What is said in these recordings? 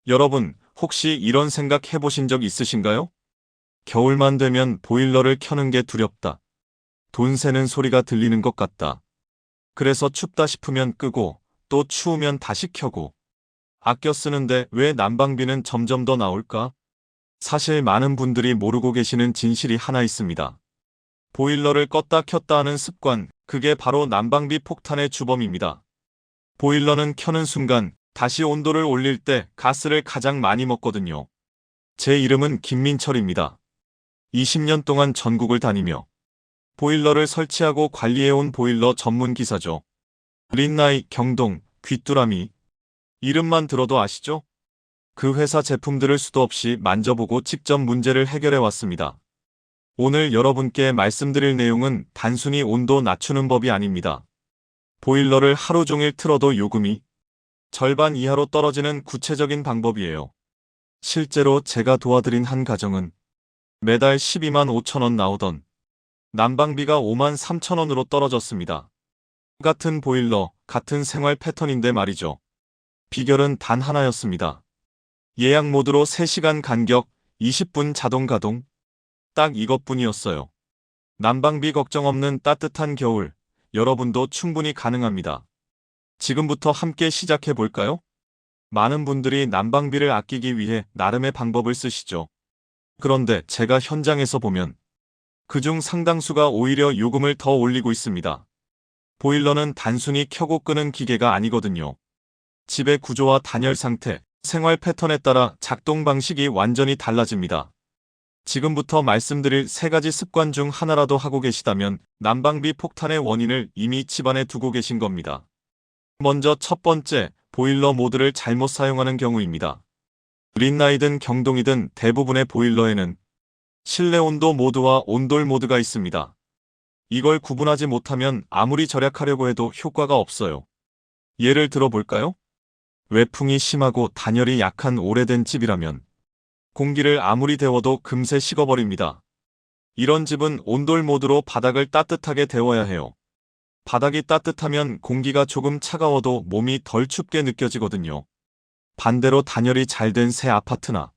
여러분, 혹시 이런 생각 해보신 적 있으신가요? 겨울만 되면 보일러를 켜는 게 두렵다. 돈 새는 소리가 들리는 것 같다. 그래서 춥다 싶으면 끄고, 또 추우면 다시 켜고. 아껴 쓰는데 왜 난방비는 점점 더 나올까? 사실 많은 분들이 모르고 계시는 진실이 하나 있습니다. 보일러를 껐다 켰다 하는 습관, 그게 바로 난방비 폭탄의 주범입니다. 보일러는 켜는 순간 다시 온도를 올릴 때 가스를 가장 많이 먹거든요. 제 이름은 김민철입니다. 20년 동안 전국을 다니며 보일러를 설치하고 관리해온 보일러 전문 기사죠. 린나이, 경동, 귀뚜라미. 이름만 들어도 아시죠? 그 회사 제품들을 수도 없이 만져보고 직접 문제를 해결해 왔습니다. 오늘 여러분께 말씀드릴 내용은 단순히 온도 낮추는 법이 아닙니다. 보일러를 하루 종일 틀어도 요금이 절반 이하로 떨어지는 구체적인 방법이에요. 실제로 제가 도와드린 한 가정은 매달 12만 5천 원 나오던 난방비가 5만 3천 원으로 떨어졌습니다. 같은 보일러, 같은 생활 패턴인데 말이죠. 비결은 단 하나였습니다. 예약 모드로 3시간 간격, 20분 자동 가동. 딱 이것뿐이었어요. 난방비 걱정 없는 따뜻한 겨울, 여러분도 충분히 가능합니다. 지금부터 함께 시작해 볼까요? 많은 분들이 난방비를 아끼기 위해 나름의 방법을 쓰시죠. 그런데 제가 현장에서 보면 그중 상당수가 오히려 요금을 더 올리고 있습니다. 보일러는 단순히 켜고 끄는 기계가 아니거든요. 집의 구조와 단열 상태, 생활 패턴에 따라 작동 방식이 완전히 달라집니다. 지금부터 말씀드릴 3가지 습관 중 하나라도 하고 계시다면 난방비 폭탄의 원인을 이미 집안에 두고 계신 겁니다. 먼저 첫 번째, 보일러 모드를 잘못 사용하는 경우입니다. 린나이든 경동이든 대부분의 보일러에는 실내 온도 모드와 온돌 모드가 있습니다. 이걸 구분하지 못하면 아무리 절약하려고 해도 효과가 없어요. 예를 들어 볼까요? 외풍이 심하고 단열이 약한 오래된 집이라면 공기를 아무리 데워도 금세 식어버립니다. 이런 집은 온돌 모드로 바닥을 따뜻하게 데워야 해요. 바닥이 따뜻하면 공기가 조금 차가워도 몸이 덜 춥게 느껴지거든요. 반대로 단열이 잘 된 새 아파트나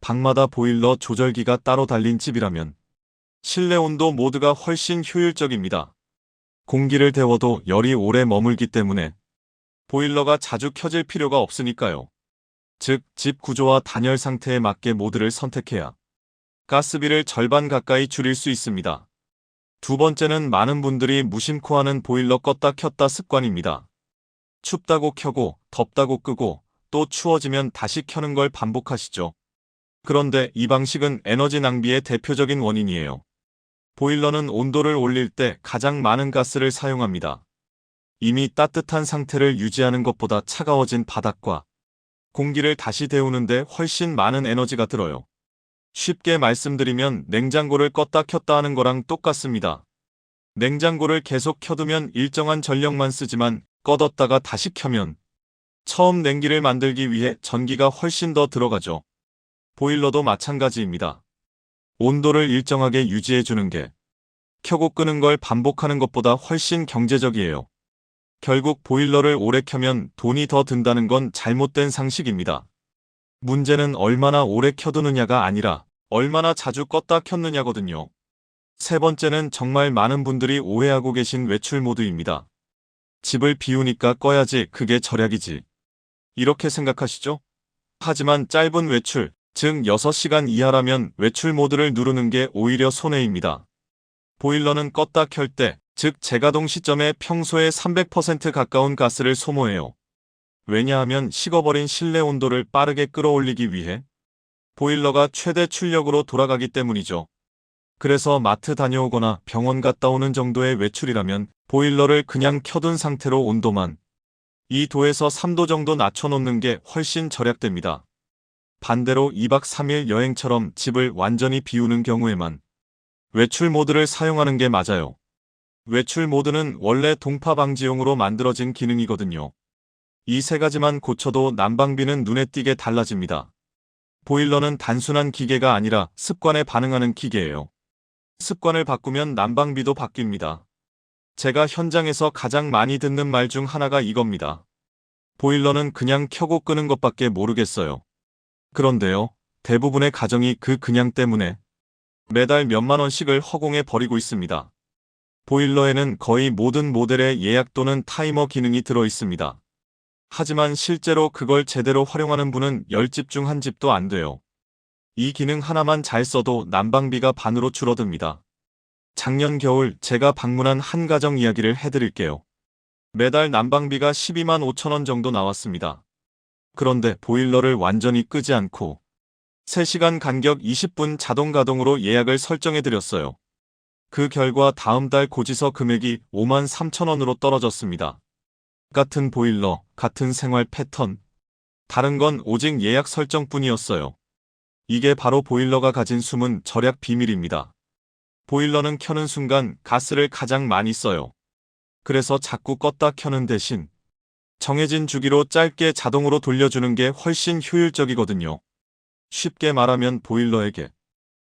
방마다 보일러 조절기가 따로 달린 집이라면 실내 온도 모드가 훨씬 효율적입니다. 공기를 데워도 열이 오래 머물기 때문에 보일러가 자주 켜질 필요가 없으니까요. 즉, 집 구조와 단열 상태에 맞게 모드를 선택해야 가스비를 절반 가까이 줄일 수 있습니다. 두 번째는 많은 분들이 무심코 하는 보일러 껐다 켰다 습관입니다. 춥다고 켜고 덥다고 끄고 또 추워지면 다시 켜는 걸 반복하시죠. 그런데 이 방식은 에너지 낭비의 대표적인 원인이에요. 보일러는 온도를 올릴 때 가장 많은 가스를 사용합니다. 이미 따뜻한 상태를 유지하는 것보다 차가워진 바닥과 공기를 다시 데우는데 훨씬 많은 에너지가 들어요. 쉽게 말씀드리면 냉장고를 껐다 켰다 하는 거랑 똑같습니다. 냉장고를 계속 켜두면 일정한 전력만 쓰지만 꺼뒀다가 다시 켜면 처음 냉기를 만들기 위해 전기가 훨씬 더 들어가죠. 보일러도 마찬가지입니다. 온도를 일정하게 유지해주는 게 켜고 끄는 걸 반복하는 것보다 훨씬 경제적이에요. 결국 보일러를 오래 켜면 돈이 더 든다는 건 잘못된 상식입니다. 문제는 얼마나 오래 켜두느냐가 아니라 얼마나 자주 껐다 켰느냐거든요. 세 번째는 정말 많은 분들이 오해하고 계신 외출 모드입니다. 집을 비우니까 꺼야지, 그게 절약이지. 이렇게 생각하시죠? 하지만 짧은 외출, 즉 6시간 이하라면 외출 모드를 누르는 게 오히려 손해입니다. 보일러는 껐다 켤 때, 즉 재가동 시점에 평소에 300% 가까운 가스를 소모해요. 왜냐하면 식어버린 실내 온도를 빠르게 끌어올리기 위해 보일러가 최대 출력으로 돌아가기 때문이죠. 그래서 마트 다녀오거나 병원 갔다 오는 정도의 외출이라면 보일러를 그냥 켜둔 상태로 온도만 2도에서 3도 정도 낮춰놓는 게 훨씬 절약됩니다. 반대로 2박 3일 여행처럼 집을 완전히 비우는 경우에만 외출 모드를 사용하는 게 맞아요. 외출 모드는 원래 동파 방지용으로 만들어진 기능이거든요. 이 3가지만 고쳐도 난방비는 눈에 띄게 달라집니다. 보일러는 단순한 기계가 아니라 습관에 반응하는 기계예요. 습관을 바꾸면 난방비도 바뀝니다. 제가 현장에서 가장 많이 듣는 말 중 하나가 이겁니다. 보일러는 그냥 켜고 끄는 것밖에 모르겠어요. 그런데요, 대부분의 가정이 그 그냥 때문에 매달 몇만 원씩을 허공에 버리고 있습니다. 보일러에는 거의 모든 모델의 예약 또는 타이머 기능이 들어 있습니다. 하지만 실제로 그걸 제대로 활용하는 분은 10집 중 1집도 안 돼요. 이 기능 하나만 잘 써도 난방비가 반으로 줄어듭니다. 작년 겨울 제가 방문한 한 가정 이야기를 해드릴게요. 매달 난방비가 12만 5천 원 정도 나왔습니다. 그런데 보일러를 완전히 끄지 않고 3시간 간격 20분 자동 가동으로 예약을 설정해드렸어요. 그 결과 다음 달 고지서 금액이 5만 3천 원으로 떨어졌습니다. 같은 보일러, 같은 생활 패턴. 다른 건 오직 예약 설정뿐이었어요. 이게 바로 보일러가 가진 숨은 절약 비밀입니다. 보일러는 켜는 순간 가스를 가장 많이 써요. 그래서 자꾸 껐다 켜는 대신 정해진 주기로 짧게 자동으로 돌려주는 게 훨씬 효율적이거든요. 쉽게 말하면 보일러에게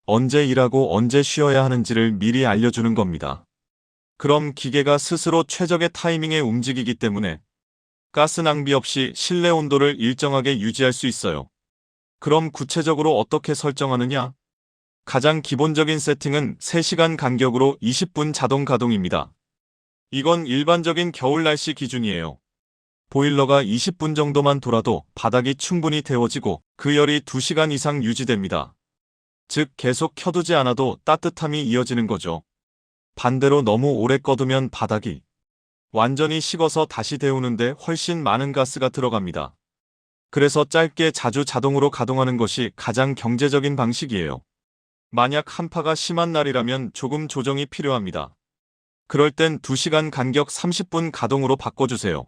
언제 일하고 언제 쉬어야 하는지를 미리 알려주는 겁니다. 그럼 기계가 스스로 최적의 타이밍에 움직이기 때문에 가스 낭비 없이 실내 온도를 일정하게 유지할 수 있어요. 그럼 구체적으로 어떻게 설정하느냐? 가장 기본적인 세팅은 3시간 간격으로 20분 자동 가동입니다. 이건 일반적인 겨울 날씨 기준이에요. 보일러가 20분 정도만 돌아도 바닥이 충분히 데워지고 그 열이 2시간 이상 유지됩니다. 즉 계속 켜두지 않아도 따뜻함이 이어지는 거죠. 반대로 너무 오래 꺼두면 바닥이 완전히 식어서 다시 데우는데 훨씬 많은 가스가 들어갑니다. 그래서 짧게 자주 자동으로 가동하는 것이 가장 경제적인 방식이에요. 만약 한파가 심한 날이라면 조금 조정이 필요합니다. 그럴 땐 2시간 간격 30분 가동으로 바꿔주세요.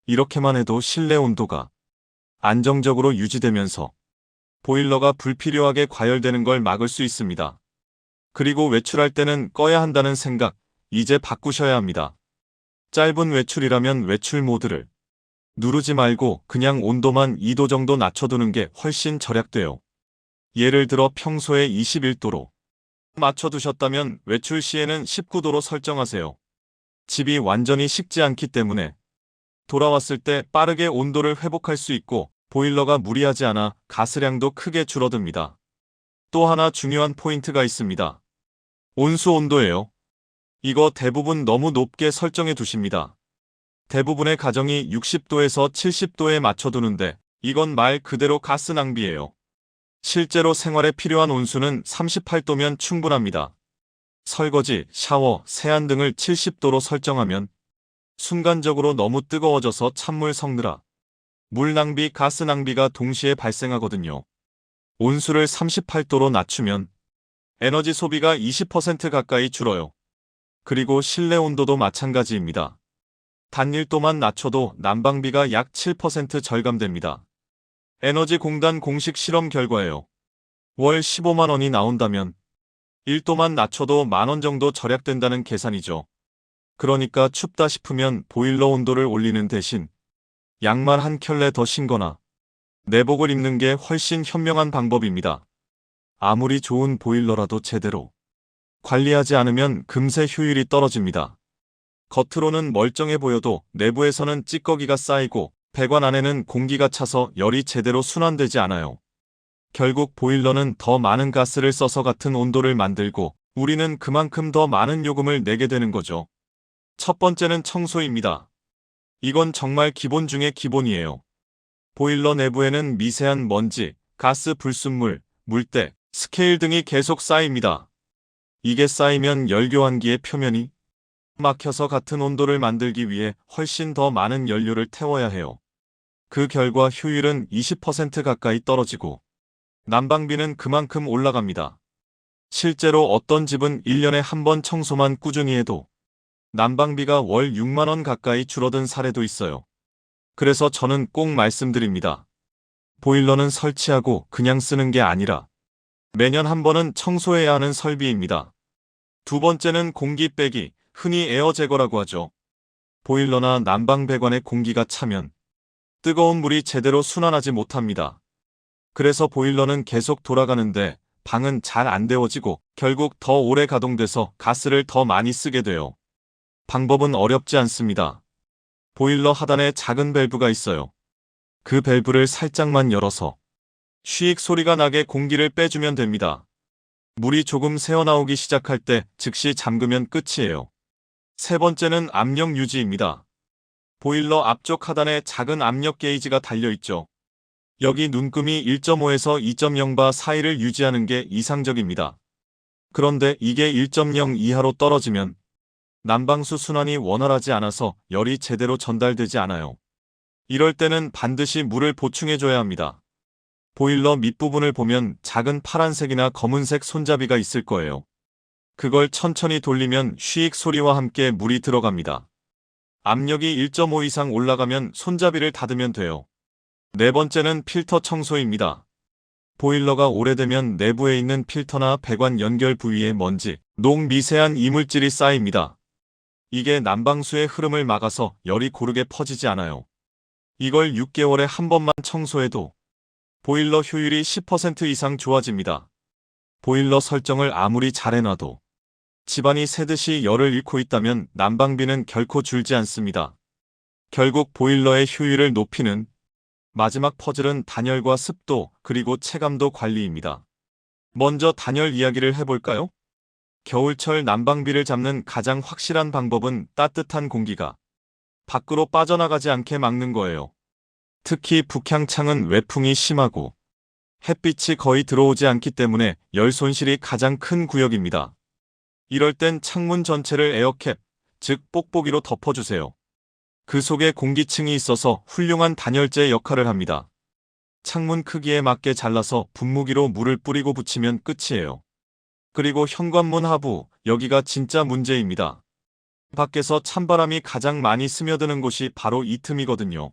이렇게만 해도 실내 온도가 안정적으로 유지되면서 보일러가 불필요하게 과열되는 걸 막을 수 있습니다. 그리고 외출할 때는 꺼야 한다는 생각, 이제 바꾸셔야 합니다. 짧은 외출이라면 외출 모드를 누르지 말고 그냥 온도만 2도 정도 낮춰두는 게 훨씬 절약돼요. 예를 들어 평소에 21도로 맞춰두셨다면 외출 시에는 19도로 설정하세요. 집이 완전히 식지 않기 때문에 돌아왔을 때 빠르게 온도를 회복할 수 있고 보일러가 무리하지 않아 가스량도 크게 줄어듭니다. 또 하나 중요한 포인트가 있습니다. 온수 온도예요. 이거 대부분 너무 높게 설정해 두십니다. 대부분의 가정이 60도에서 70도에 맞춰두는데 이건 말 그대로 가스 낭비예요. 실제로 생활에 필요한 온수는 38도면 충분합니다. 설거지, 샤워, 세안 등을 70도로 설정하면 순간적으로 너무 뜨거워져서 찬물 섞느라 물 낭비, 가스 낭비가 동시에 발생하거든요. 온수를 38도로 낮추면 에너지 소비가 20% 가까이 줄어요. 그리고 실내 온도도 마찬가지입니다. 단 1도만 낮춰도 난방비가 약 7% 절감됩니다. 에너지공단 공식 실험 결과예요. 월 15만 원이 나온다면 1도만 낮춰도 만 원 정도 절약된다는 계산이죠. 그러니까 춥다 싶으면 보일러 온도를 올리는 대신 양말 한 켤레 더 신거나 내복을 입는 게 훨씬 현명한 방법입니다. 아무리 좋은 보일러라도 제대로 관리하지 않으면 금세 효율이 떨어집니다. 겉으로는 멀쩡해 보여도 내부에서는 찌꺼기가 쌓이고 배관 안에는 공기가 차서 열이 제대로 순환되지 않아요. 결국 보일러는 더 많은 가스를 써서 같은 온도를 만들고 우리는 그만큼 더 많은 요금을 내게 되는 거죠. 첫 번째는 청소입니다. 이건 정말 기본 중의 기본이에요. 보일러 내부에는 미세한 먼지, 가스 불순물, 물때, 스케일 등이 계속 쌓입니다. 이게 쌓이면 열교환기의 표면이 막혀서 같은 온도를 만들기 위해 훨씬 더 많은 연료를 태워야 해요. 그 결과 효율은 20% 가까이 떨어지고 난방비는 그만큼 올라갑니다. 실제로 어떤 집은 1년에 한 번 청소만 꾸준히 해도 난방비가 월 6만 원 가까이 줄어든 사례도 있어요. 그래서 저는 꼭 말씀드립니다. 보일러는 설치하고 그냥 쓰는 게 아니라 매년 한 번은 청소해야 하는 설비입니다. 두 번째는 공기 빼기, 흔히 에어 제거라고 하죠. 보일러나 난방 배관에 공기가 차면 뜨거운 물이 제대로 순환하지 못합니다. 그래서 보일러는 계속 돌아가는데 방은 잘 안 데워지고 결국 더 오래 가동돼서 가스를 더 많이 쓰게 돼요. 방법은 어렵지 않습니다. 보일러 하단에 작은 밸브가 있어요. 그 밸브를 살짝만 열어서 쉬익 소리가 나게 공기를 빼주면 됩니다. 물이 조금 새어나오기 시작할 때 즉시 잠그면 끝이에요. 세 번째는 압력 유지입니다. 보일러 앞쪽 하단에 작은 압력 게이지가 달려있죠. 여기 눈금이 1.5에서 2.0바 사이를 유지하는 게 이상적입니다. 그런데 이게 1.0 이하로 떨어지면 난방수 순환이 원활하지 않아서 열이 제대로 전달되지 않아요. 이럴 때는 반드시 물을 보충해줘야 합니다. 보일러 밑부분을 보면 작은 파란색이나 검은색 손잡이가 있을 거예요. 그걸 천천히 돌리면 쉬익 소리와 함께 물이 들어갑니다. 압력이 1.5 이상 올라가면 손잡이를 닫으면 돼요. 네 번째는 필터 청소입니다. 보일러가 오래되면 내부에 있는 필터나 배관 연결 부위에 먼지, 녹 미세한 이물질이 쌓입니다. 이게 난방수의 흐름을 막아서 열이 고르게 퍼지지 않아요. 이걸 6개월에 한 번만 청소해도 보일러 효율이 10% 이상 좋아집니다. 보일러 설정을 아무리 잘 해놔도 집안이 새듯이 열을 잃고 있다면 난방비는 결코 줄지 않습니다. 결국 보일러의 효율을 높이는 마지막 퍼즐은 단열과 습도 그리고 체감도 관리입니다. 먼저 단열 이야기를 해볼까요? 겨울철 난방비를 잡는 가장 확실한 방법은 따뜻한 공기가 밖으로 빠져나가지 않게 막는 거예요. 특히 북향창은 외풍이 심하고 햇빛이 거의 들어오지 않기 때문에 열 손실이 가장 큰 구역입니다. 이럴 땐 창문 전체를 에어캡, 즉 뽁뽁이로 덮어주세요. 그 속에 공기층이 있어서 훌륭한 단열재 역할을 합니다. 창문 크기에 맞게 잘라서 분무기로 물을 뿌리고 붙이면 끝이에요. 그리고 현관문 하부, 여기가 진짜 문제입니다. 밖에서 찬바람이 가장 많이 스며드는 곳이 바로 이 틈이거든요.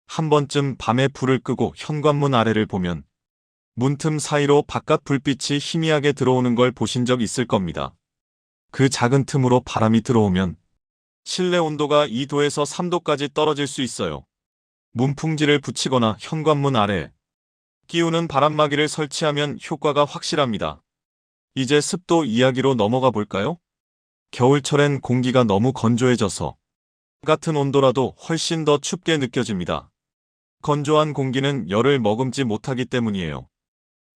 한 번쯤 밤에 불을 끄고 현관문 아래를 보면 문틈 사이로 바깥 불빛이 희미하게 들어오는 걸 보신 적 있을 겁니다. 그 작은 틈으로 바람이 들어오면 실내 온도가 2도에서 3도까지 떨어질 수 있어요. 문풍지를 붙이거나 현관문 아래에 끼우는 바람막이를 설치하면 효과가 확실합니다. 이제 습도 이야기로 넘어가 볼까요? 겨울철엔 공기가 너무 건조해져서 같은 온도라도 훨씬 더 춥게 느껴집니다. 건조한 공기는 열을 머금지 못하기 때문이에요.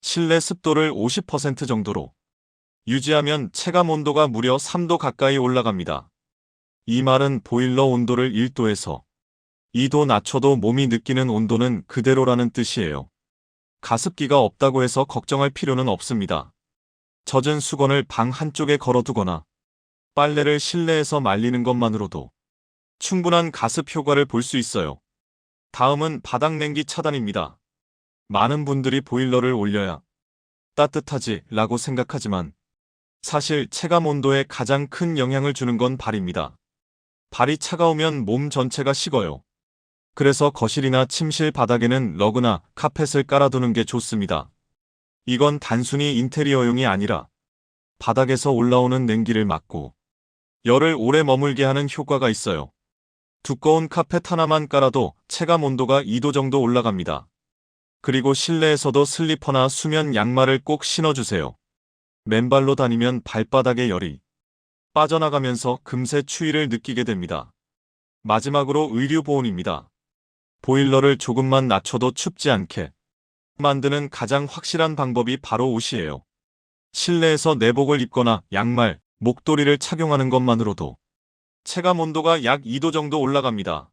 실내 습도를 50% 정도로 유지하면 체감 온도가 무려 3도 가까이 올라갑니다. 이 말은 보일러 온도를 1도에서 2도 낮춰도 몸이 느끼는 온도는 그대로라는 뜻이에요. 가습기가 없다고 해서 걱정할 필요는 없습니다. 젖은 수건을 방 한쪽에 걸어두거나 빨래를 실내에서 말리는 것만으로도 충분한 가습 효과를 볼 수 있어요. 다음은 바닥 냉기 차단입니다. 많은 분들이 보일러를 올려야 따뜻하지 라고 생각하지만 사실 체감 온도에 가장 큰 영향을 주는 건 발입니다. 발이 차가우면 몸 전체가 식어요. 그래서 거실이나 침실 바닥에는 러그나 카펫을 깔아두는 게 좋습니다. 이건 단순히 인테리어용이 아니라 바닥에서 올라오는 냉기를 막고 열을 오래 머물게 하는 효과가 있어요. 두꺼운 카펫 하나만 깔아도 체감 온도가 2도 정도 올라갑니다. 그리고 실내에서도 슬리퍼나 수면 양말을 꼭 신어주세요. 맨발로 다니면 발바닥에 열이 빠져나가면서 금세 추위를 느끼게 됩니다. 마지막으로 의류 보온입니다. 보일러를 조금만 낮춰도 춥지 않게 만드는 가장 확실한 방법이 바로 옷이에요. 실내에서 내복을 입거나 양말, 목도리를 착용하는 것만으로도 체감 온도가 약 2도 정도 올라갑니다.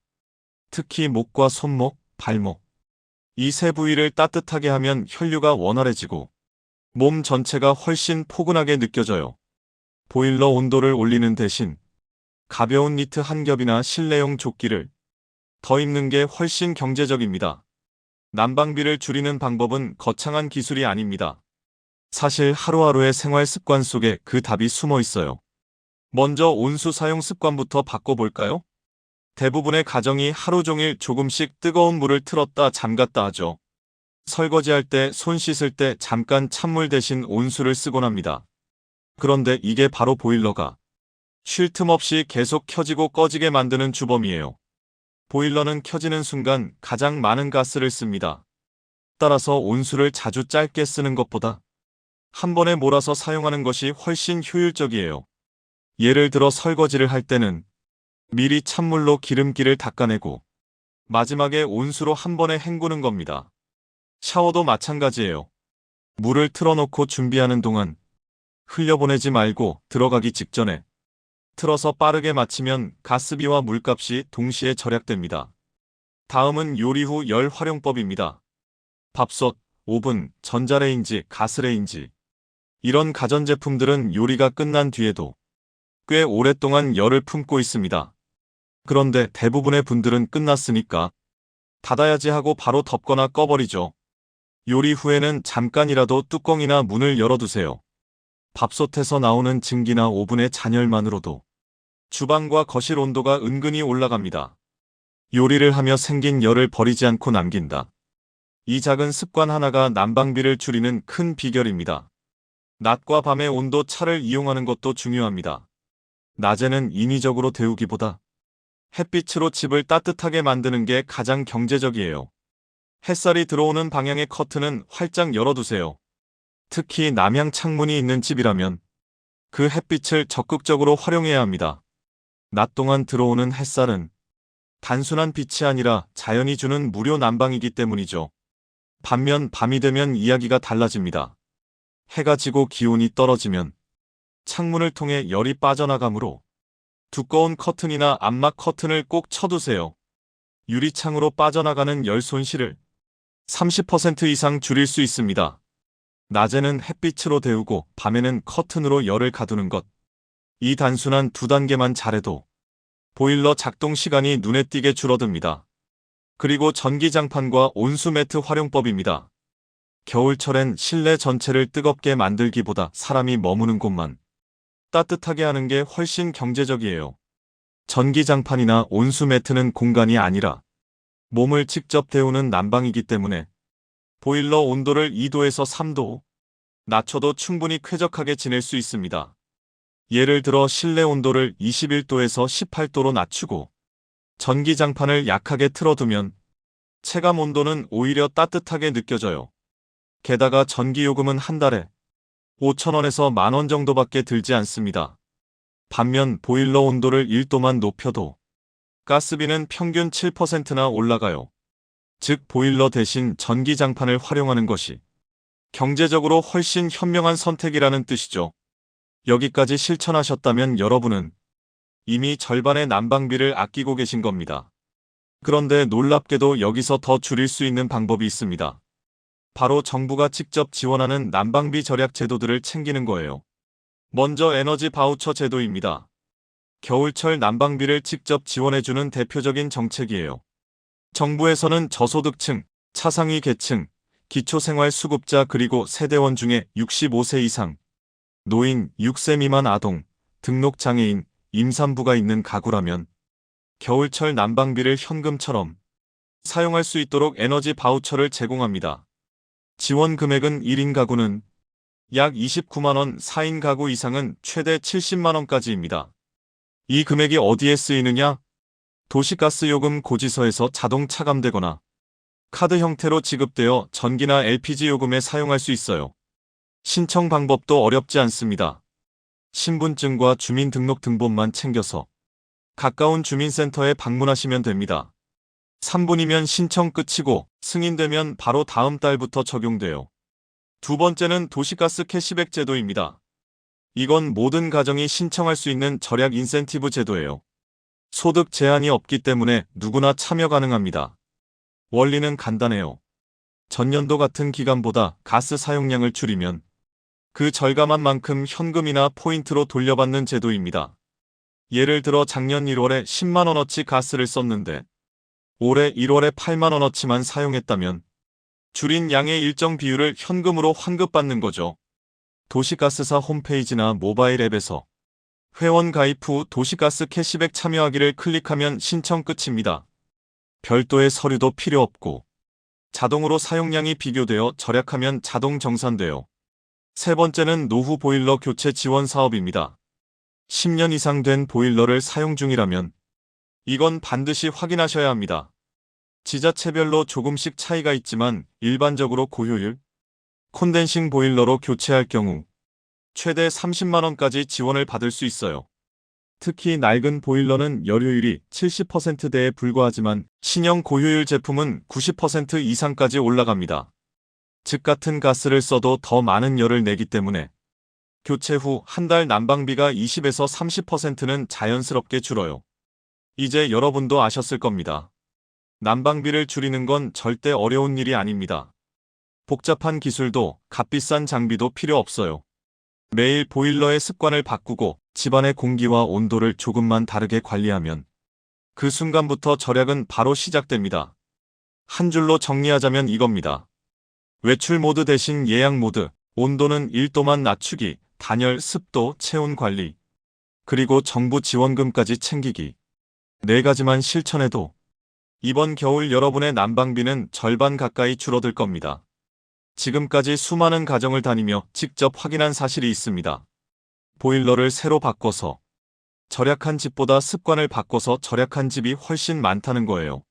특히 목과 손목, 발목, 이 세 부위를 따뜻하게 하면 혈류가 원활해지고 몸 전체가 훨씬 포근하게 느껴져요. 보일러 온도를 올리는 대신 가벼운 니트 한 겹이나 실내용 조끼를 더 입는 게 훨씬 경제적입니다. 난방비를 줄이는 방법은 거창한 기술이 아닙니다. 사실 하루하루의 생활 습관 속에 그 답이 숨어 있어요. 먼저 온수 사용 습관부터 바꿔볼까요? 대부분의 가정이 하루 종일 조금씩 뜨거운 물을 틀었다 잠갔다 하죠. 설거지할 때, 손 씻을 때 잠깐 찬물 대신 온수를 쓰곤 합니다. 그런데 이게 바로 보일러가 쉴 틈 없이 계속 켜지고 꺼지게 만드는 주범이에요. 보일러는 켜지는 순간 가장 많은 가스를 씁니다. 따라서 온수를 자주 짧게 쓰는 것보다 한 번에 몰아서 사용하는 것이 훨씬 효율적이에요. 예를 들어 설거지를 할 때는 미리 찬물로 기름기를 닦아내고 마지막에 온수로 한 번에 헹구는 겁니다. 샤워도 마찬가지예요. 물을 틀어놓고 준비하는 동안 흘려보내지 말고 들어가기 직전에 틀어서 빠르게 마치면 가스비와 물값이 동시에 절약됩니다. 다음은 요리 후 열 활용법입니다. 밥솥, 오븐, 전자레인지, 가스레인지. 이런 가전제품들은 요리가 끝난 뒤에도 꽤 오랫동안 열을 품고 있습니다. 그런데 대부분의 분들은 끝났으니까 닫아야지 하고 바로 덮거나 꺼버리죠. 요리 후에는 잠깐이라도 뚜껑이나 문을 열어두세요. 밥솥에서 나오는 증기나 오븐의 잔열만으로도 주방과 거실 온도가 은근히 올라갑니다. 요리를 하며 생긴 열을 버리지 않고 남긴다. 이 작은 습관 하나가 난방비를 줄이는 큰 비결입니다. 낮과 밤의 온도 차를 이용하는 것도 중요합니다. 낮에는 인위적으로 데우기보다 햇빛으로 집을 따뜻하게 만드는 게 가장 경제적이에요. 햇살이 들어오는 방향의 커튼은 활짝 열어두세요. 특히 남향 창문이 있는 집이라면 그 햇빛을 적극적으로 활용해야 합니다. 낮 동안 들어오는 햇살은 단순한 빛이 아니라 자연이 주는 무료 난방이기 때문이죠. 반면 밤이 되면 이야기가 달라집니다. 해가 지고 기온이 떨어지면 창문을 통해 열이 빠져나가므로 두꺼운 커튼이나 암막 커튼을 꼭 쳐두세요. 유리창으로 빠져나가는 열 손실을 30% 이상 줄일 수 있습니다. 낮에는 햇빛으로 데우고 밤에는 커튼으로 열을 가두는 것. 이 단순한 두 단계만 잘해도 보일러 작동 시간이 눈에 띄게 줄어듭니다. 그리고 전기장판과 온수매트 활용법입니다. 겨울철엔 실내 전체를 뜨겁게 만들기보다 사람이 머무는 곳만 따뜻하게 하는 게 훨씬 경제적이에요. 전기장판이나 온수매트는 공간이 아니라 몸을 직접 데우는 난방이기 때문에 보일러 온도를 2도에서 3도 낮춰도 충분히 쾌적하게 지낼 수 있습니다. 예를 들어 실내 온도를 21도에서 18도로 낮추고 전기장판을 약하게 틀어두면 체감 온도는 오히려 따뜻하게 느껴져요. 게다가 전기요금은 한 달에 5,000원에서 10,000원 정도밖에 들지 않습니다. 반면 보일러 온도를 1도만 높여도 가스비는 평균 7%나 올라가요. 즉 보일러 대신 전기장판을 활용하는 것이 경제적으로 훨씬 현명한 선택이라는 뜻이죠. 여기까지 실천하셨다면 여러분은 이미 절반의 난방비를 아끼고 계신 겁니다. 그런데 놀랍게도 여기서 더 줄일 수 있는 방법이 있습니다. 바로 정부가 직접 지원하는 난방비 절약 제도들을 챙기는 거예요. 먼저 에너지 바우처 제도입니다. 겨울철 난방비를 직접 지원해주는 대표적인 정책이에요. 정부에서는 저소득층, 차상위 계층, 기초생활수급자 그리고 세대원 중에 65세 이상, 노인, 6세 미만 아동, 등록장애인, 임산부가 있는 가구라면 겨울철 난방비를 현금처럼 사용할 수 있도록 에너지 바우처를 제공합니다. 지원 금액은 1인 가구는 약 29만원, 4인 가구 이상은 최대 70만원까지입니다. 이 금액이 어디에 쓰이느냐? 도시가스요금 고지서에서 자동 차감되거나 카드 형태로 지급되어 전기나 LPG 요금에 사용할 수 있어요. 신청 방법도 어렵지 않습니다. 신분증과 주민등록등본만 챙겨서 가까운 주민센터에 방문하시면 됩니다. 3분이면 신청 끝이고 승인되면 바로 다음 달부터 적용돼요. 두 번째는 도시가스 캐시백 제도입니다. 이건 모든 가정이 신청할 수 있는 절약 인센티브 제도예요. 소득 제한이 없기 때문에 누구나 참여 가능합니다. 원리는 간단해요. 전년도 같은 기간보다 가스 사용량을 줄이면 그 절감한 만큼 현금이나 포인트로 돌려받는 제도입니다. 예를 들어 작년 1월에 10만원어치 가스를 썼는데 올해 1월에 8만원어치만 사용했다면 줄인 양의 일정 비율을 현금으로 환급받는 거죠. 도시가스사 홈페이지나 모바일 앱에서 회원 가입 후 도시가스 캐시백 참여하기를 클릭하면 신청 끝입니다. 별도의 서류도 필요 없고 자동으로 사용량이 비교되어 절약하면 자동 정산돼요. 세 번째는 노후 보일러 교체 지원 사업입니다. 10년 이상 된 보일러를 사용 중이라면 이건 반드시 확인하셔야 합니다. 지자체별로 조금씩 차이가 있지만 일반적으로 고효율, 콘덴싱 보일러로 교체할 경우 최대 30만원까지 지원을 받을 수 있어요. 특히 낡은 보일러는 열효율이 70%대에 불과하지만 신형 고효율 제품은 90% 이상까지 올라갑니다. 즉 같은 가스를 써도 더 많은 열을 내기 때문에 교체 후 한 달 난방비가 20에서 30%는 자연스럽게 줄어요. 이제 여러분도 아셨을 겁니다. 난방비를 줄이는 건 절대 어려운 일이 아닙니다. 복잡한 기술도 값비싼 장비도 필요 없어요. 매일 보일러의 습관을 바꾸고 집안의 공기와 온도를 조금만 다르게 관리하면 그 순간부터 절약은 바로 시작됩니다. 한 줄로 정리하자면 이겁니다. 외출 모드 대신 예약 모드, 온도는 1도만 낮추기, 단열, 습도, 체온 관리, 그리고 정부 지원금까지 챙기기. 4가지만 실천해도 이번 겨울 여러분의 난방비는 절반 가까이 줄어들 겁니다. 지금까지 수많은 가정을 다니며 직접 확인한 사실이 있습니다. 보일러를 새로 바꿔서 절약한 집보다 습관을 바꿔서 절약한 집이 훨씬 많다는 거예요.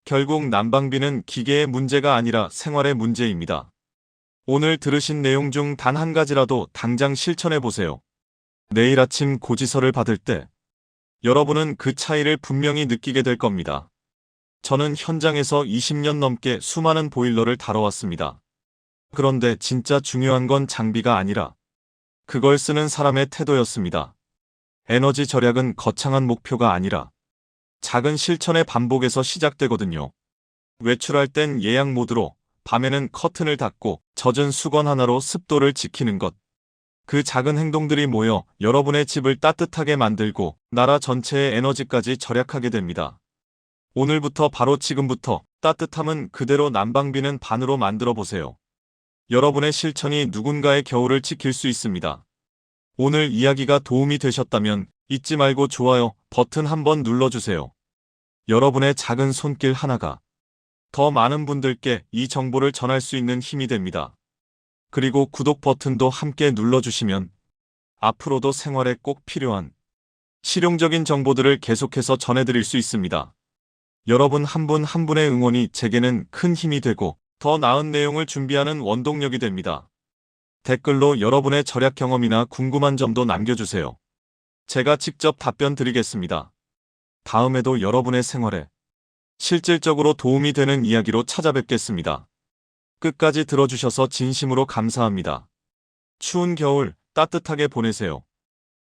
결국 난방비는 기계의 문제가 아니라 생활의 문제입니다. 오늘 들으신 내용 중 단 한 가지라도 당장 실천해 보세요. 내일 아침 고지서를 받을 때 여러분은 그 차이를 분명히 느끼게 될 겁니다. 저는 현장에서 20년 넘게 수많은 보일러를 다뤄왔습니다. 그런데 진짜 중요한 건 장비가 아니라 그걸 쓰는 사람의 태도였습니다. 에너지 절약은 거창한 목표가 아니라 작은 실천의 반복에서 시작되거든요. 외출할 땐 예약 모드로, 밤에는 커튼을 닫고 젖은 수건 하나로 습도를 지키는 것. 그 작은 행동들이 모여 여러분의 집을 따뜻하게 만들고 나라 전체의 에너지까지 절약하게 됩니다. 오늘부터 바로 지금부터 따뜻함은 그대로 난방비는 반으로 만들어 보세요. 여러분의 실천이 누군가의 겨울을 지킬 수 있습니다. 오늘 이야기가 도움이 되셨다면 잊지 말고 좋아요 버튼 한번 눌러주세요. 여러분의 작은 손길 하나가 더 많은 분들께 이 정보를 전할 수 있는 힘이 됩니다. 그리고 구독 버튼도 함께 눌러주시면 앞으로도 생활에 꼭 필요한 실용적인 정보들을 계속해서 전해드릴 수 있습니다. 여러분 한 분 한 분의 응원이 제게는 큰 힘이 되고 더 나은 내용을 준비하는 원동력이 됩니다. 댓글로 여러분의 절약 경험이나 궁금한 점도 남겨주세요. 제가 직접 답변 드리겠습니다. 다음에도 여러분의 생활에 실질적으로 도움이 되는 이야기로 찾아뵙겠습니다. 끝까지 들어주셔서 진심으로 감사합니다. 추운 겨울 따뜻하게 보내세요.